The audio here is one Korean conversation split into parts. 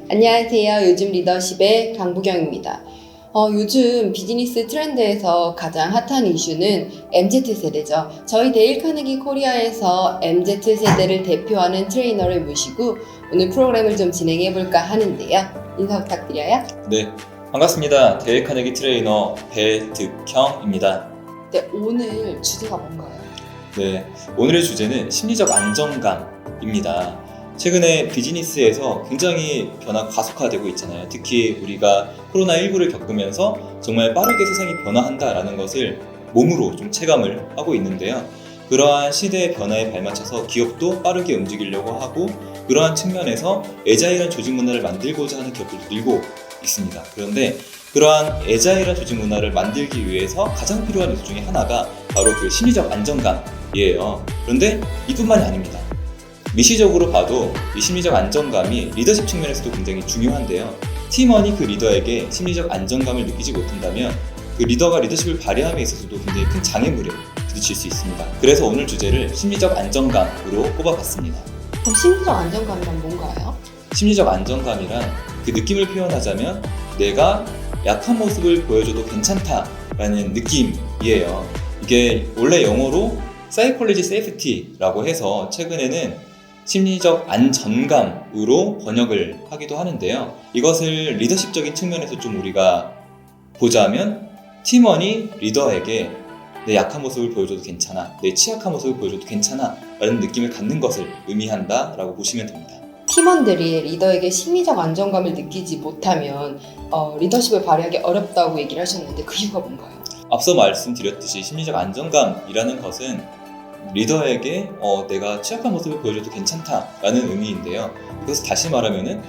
안녕하세요. 요즘 리더십의 강부경입니다. 요즘 비즈니스 트렌드에서 가장 핫한 이슈는 MZ세대죠. 저희 데일 카네기 코리아에서 MZ세대를 대표하는 트레이너를 모시고 오늘 프로그램을 좀 진행해볼까 하는데요. 인사 부탁드려요. 네, 반갑습니다. 데일 카네기 트레이너 배득형입니다. 네, 오늘 주제가 뭔가요? 네, 오늘의 주제는 심리적 안정감입니다. 최근에 비즈니스에서 굉장히 변화가 가속화되고 있잖아요. 특히 우리가 코로나19를 겪으면서 정말 빠르게 세상이 변화한다라는 것을 몸으로 좀 체감을 하고 있는데요. 그러한 시대의 변화에 발맞춰서 기업도 빠르게 움직이려고 하고 그러한 측면에서 애자일한 조직 문화를 만들고자 하는 기업들도 늘고 있습니다. 그런데 그러한 애자일한 조직 문화를 만들기 위해서 가장 필요한 요소 중에 하나가 바로 그 심리적 안정감이에요. 그런데 이뿐만이 아닙니다. 미시적으로 봐도 이 심리적 안정감이 리더십 측면에서도 굉장히 중요한데요. 팀원이 그 리더에게 심리적 안정감을 느끼지 못한다면 그 리더가 리더십을 발휘함에 있어서도 굉장히 큰 장애물에 부딪힐 수 있습니다. 그래서 오늘 주제를 심리적 안정감으로 꼽아봤습니다. 그럼 심리적 안정감이란 뭔가요? 심리적 안정감이란 그 느낌을 표현하자면 내가 약한 모습을 보여줘도 괜찮다라는 느낌이에요. 이게 원래 영어로 사이콜로지 세이프티라고 해서 최근에는 심리적 안전감으로 번역을 하기도 하는데요. 이것을 리더십적인 측면에서 좀 우리가 보자면 팀원이 리더에게 내 약한 모습을 보여줘도 괜찮아, 내 취약한 모습을 보여줘도 괜찮아 라는 느낌을 갖는 것을 의미한다 라고 보시면 됩니다. 팀원들이 리더에게 심리적 안정감을 느끼지 못하면 리더십을 발휘하기 어렵다고 얘기를 하셨는데 그 이유가 뭔가요? 앞서 말씀드렸듯이 심리적 안정감이라는 것은 리더에게 내가 취약한 모습을 보여줘도 괜찮다라는 의미인데요. 그래서 다시 말하면은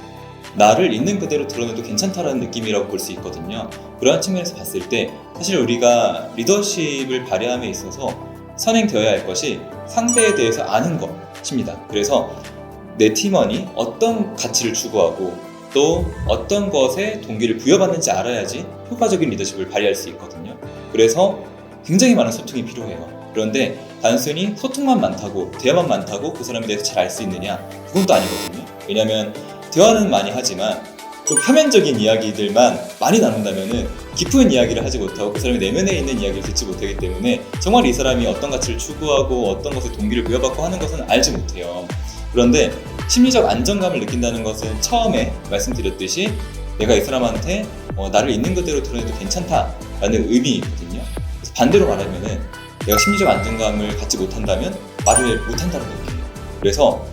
나를 있는 그대로 드러내도 괜찮다라는 느낌이라고 볼 수 있거든요. 그러한 측면에서 봤을 때 사실 우리가 리더십을 발휘함에 있어서 선행되어야 할 것이 상대에 대해서 아는 것입니다. 그래서 내 팀원이 어떤 가치를 추구하고 또 어떤 것에 동기를 부여받는지 알아야지 효과적인 리더십을 발휘할 수 있거든요. 그래서 굉장히 많은 소통이 필요해요. 그런데 단순히 소통만 많다고 대화만 많다고 그 사람에 대해서 잘 알 수 있느냐? 그건 또 아니거든요. 왜냐하면 대화는 많이 하지만 좀 표면적인 이야기들만 많이 나눈다면은 깊은 이야기를 하지 못하고 그 사람의 내면에 있는 이야기를 듣지 못하기 때문에 정말 이 사람이 어떤 가치를 추구하고 어떤 것에 동기를 부여받고 하는 것은 알지 못해요. 그런데 심리적 안정감을 느낀다는 것은 처음에 말씀드렸듯이 내가 이 사람한테 나를 있는 그대로 드러내도 괜찮다라는 의미거든요. 그래서 반대로 말하면은 내가 심리적 안정감을 갖지 못한다면 말을 못한다는 얘기예요. 그래서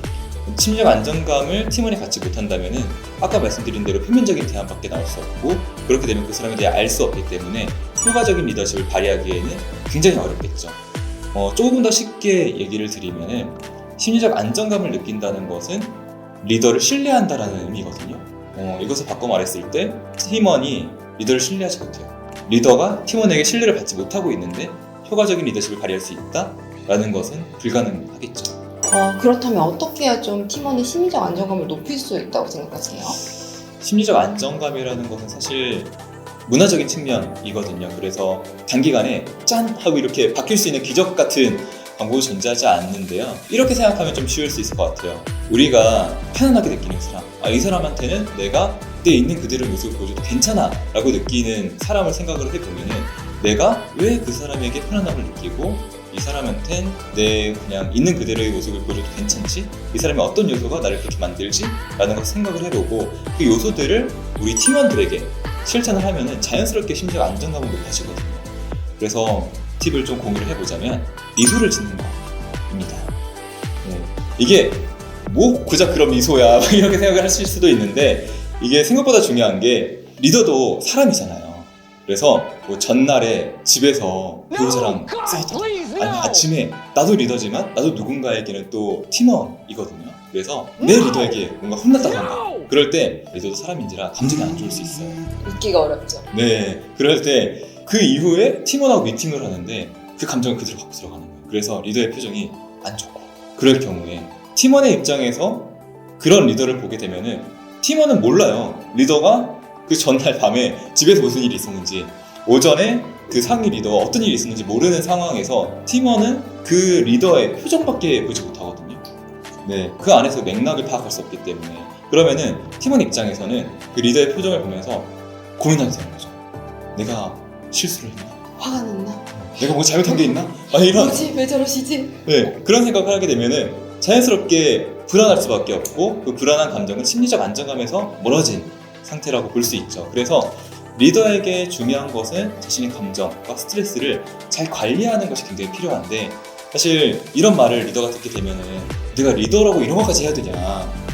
심리적 안정감을 팀원이 갖지 못한다면은 아까 말씀드린 대로 표면적인 대화밖에 나올 수 없고 그렇게 되면 그 사람에 대해 알 수 없기 때문에 효과적인 리더십을 발휘하기에는 굉장히 어렵겠죠. 조금 더 쉽게 얘기를 드리면은 심리적 안정감을 느낀다는 것은 리더를 신뢰한다라는 의미거든요. 이것을 바꿔 말했을 때 팀원이 리더를 신뢰하지 못해요. 리더가 팀원에게 신뢰를 받지 못하고 있는데 효과적인 리더십을 발휘할 수 있다라는 것은 불가능하겠죠. 그렇다면 어떻게 해야 좀 팀원의 심리적 안정감을 높일 수 있다고 생각하세요? 심리적 안정감이라는 것은 사실 문화적인 측면이거든요. 그래서 단기간에 짠! 하고 이렇게 바뀔 수 있는 기적 같은 방법을 존재하지 않는데요. 이렇게 생각하면 좀 쉬울 수 있을 것 같아요. 우리가 편안하게 느끼는 사람, 이 사람한테는 내가 내 있는 그대로의 모습을 보여줘도 괜찮아 라고 느끼는 사람을 생각을 해보면은 내가 왜 그 사람에게 편안함을 느끼고 이 사람한텐 내 그냥 있는 그대로의 모습을 보여줘도 괜찮지? 이 사람의 어떤 요소가 나를 그렇게 만들지? 라는 것을 생각을 해보고 그 요소들을 우리 팀원들에게 실천을 하면은 자연스럽게 심리적 안정감을 높아지거든요. 그래서 팁을 좀 공유를 해보자면 미소를 짓는 겁니다. 이게 뭐 고작 그런 미소야 이렇게 생각을 하실 수도 있는데 이게 생각보다 중요한 게 리더도 사람이잖아요. 그래서 뭐 전날에 집에서 배우자랑 싸웠다 아니면 아침에 나도 리더지만 나도 누군가에게는 또 팀원이거든요. 그래서 내 리더에게 뭔가 혼났다던가 그럴 때 리더도 사람인지라 감정이 안 좋을 수 있어요. 웃기가 어렵죠. 네, 그럴 때 그 이후에 팀원하고 미팅을 하는데 그 감정을 그대로 갖고 들어가는 거예요. 그래서 리더의 표정이 안 좋고 그럴 경우에 팀원의 입장에서 그런 리더를 보게 되면은 팀원은 몰라요. 리더가 그 전날 밤에 집에서 무슨 일이 있었는지 오전에 그 상위 리더가 어떤 일이 있었는지 모르는 상황에서 팀원은 그 리더의 표정밖에 보지 못하거든요. 네, 그 안에서 맥락을 파악할 수 없기 때문에 그러면은 팀원 입장에서는 그 리더의 표정을 보면서 고민하게 되는 거죠. 내가 실수를 했나? 화가 났나? 내가 뭐 잘못한 게 있나? 이런 뭐지? 왜 저러시지? 네, 그런 생각을 하게 되면은 자연스럽게 불안할 수밖에 없고 그 불안한 감정은 심리적 안정감에서 멀어진 상태라고 볼 수 있죠. 그래서 리더에게 중요한 것은 자신의 감정과 스트레스를 잘 관리하는 것이 굉장히 필요한데 사실 이런 말을 리더가 듣게 되면은 내가 리더라고 이런 것까지 해야 되냐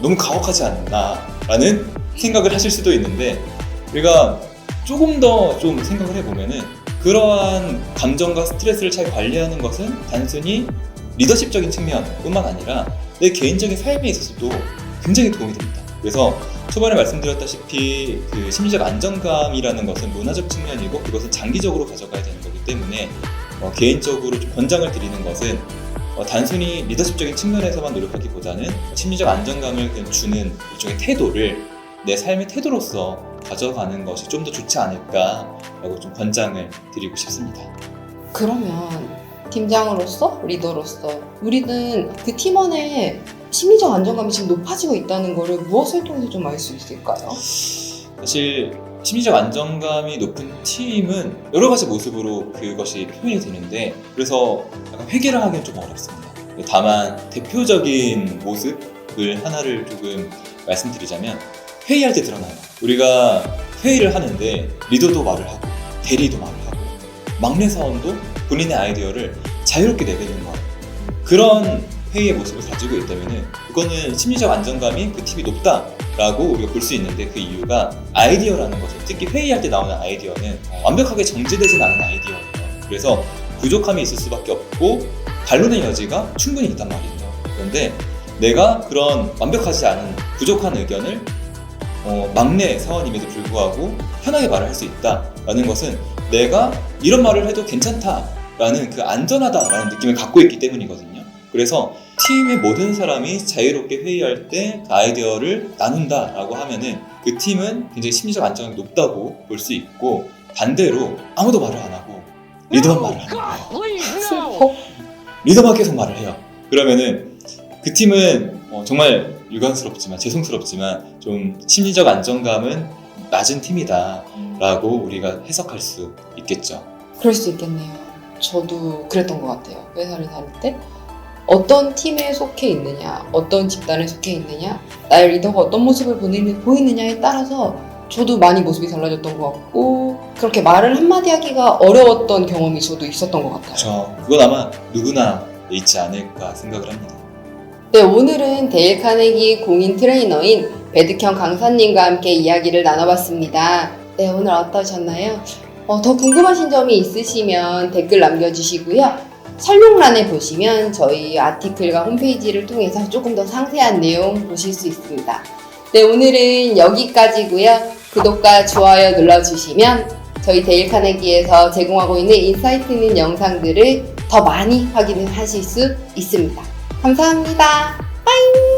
너무 가혹하지 않나 라는 생각을 하실 수도 있는데 우리가 조금 더 좀 생각을 해보면은 그러한 감정과 스트레스를 잘 관리하는 것은 단순히 리더십적인 측면뿐만 아니라 내 개인적인 삶에 있어서도 굉장히 도움이 됩니다. 그래서 초반에 말씀드렸다시피 그 심리적 안정감이라는 것은 문화적 측면이고 그것은 장기적으로 가져가야 되는 거기 때문에 개인적으로 좀 권장을 드리는 것은 단순히 리더십적인 측면에서만 노력하기보다는 심리적 안정감을 그냥 주는 일종의 태도를 내 삶의 태도로서 가져가는 것이 좀 더 좋지 않을까라고 좀 권장을 드리고 싶습니다. 그러면 팀장으로서 리더로서 우리는 그 팀원의 심리적 안정감이 지금 높아지고 있다는 거를 무엇을 통해서 좀 알 수 있을까요? 사실 심리적 안정감이 높은 팀은 여러 가지 모습으로 그것이 표현이 되는데 그래서 약간 회개를 하기는 좀 어렵습니다. 다만 대표적인 모습을 하나를 조금 말씀드리자면 회의할 때 드러나요. 우리가 회의를 하는데 리더도 말을 하고 대리도 말을 하고 막내 사원도 본인의 아이디어를 자유롭게 내뱉는 거예요. 그런 회의의 모습을 가지고 있다면 그거는 심리적 안정감이 그 팀이 높다라고 우리가 볼 수 있는데 그 이유가 아이디어라는 것은 특히 회의할 때 나오는 아이디어는 완벽하게 정제되진 않은 아이디어예요. 그래서 부족함이 있을 수밖에 없고 반론의 여지가 충분히 있단 말이에요. 그런데 내가 그런 완벽하지 않은 부족한 의견을 막내 사원임에도 불구하고 편하게 말을 할 수 있다라는 것은 내가 이런 말을 해도 괜찮다라는 그 안전하다라는 느낌을 갖고 있기 때문이거든요. 그래서 팀의 모든 사람이 자유롭게 회의할 때 그 아이디어를 나눈다라고 하면은 그 팀은 굉장히 심리적 안정감이 높다고 볼 수 있고 반대로 아무도 말을 안 하고 리더만 말을 하는 거예요. 리더만 계속 말을 해요. 그러면은 그 팀은 정말 유감스럽지만 죄송스럽지만 좀 심리적 안정감은 낮은 팀이다라고 우리가 해석할 수 있겠죠. 그럴 수 있겠네요. 저도 그랬던 것 같아요. 회사를 다닐 때 어떤 팀에 속해 있느냐, 어떤 집단에 속해 있느냐, 나의 리더가 어떤 모습을 보이느냐에 따라서 저도 많이 모습이 달라졌던 것 같고 그렇게 말을 한마디 하기가 어려웠던 경험이 저도 있었던 것 같아요. 그건 아마 누구나 있지 않을까 생각을 합니다. 네, 오늘은 데일 카네기 공인 트레이너인 배득형 강사님과 함께 이야기를 나눠봤습니다. 네, 오늘 어떠셨나요? 더 궁금하신 점이 있으시면 댓글 남겨주시고요. 설명란에 보시면 저희 아티클과 홈페이지를 통해서 조금 더 상세한 내용 보실 수 있습니다. 네, 오늘은 여기까지고요. 구독과 좋아요 눌러주시면 저희 데일 카네기에서 제공하고 있는 인사이트 있는 영상들을 더 많이 확인하실 수 있습니다. 감사합니다. 빠잉!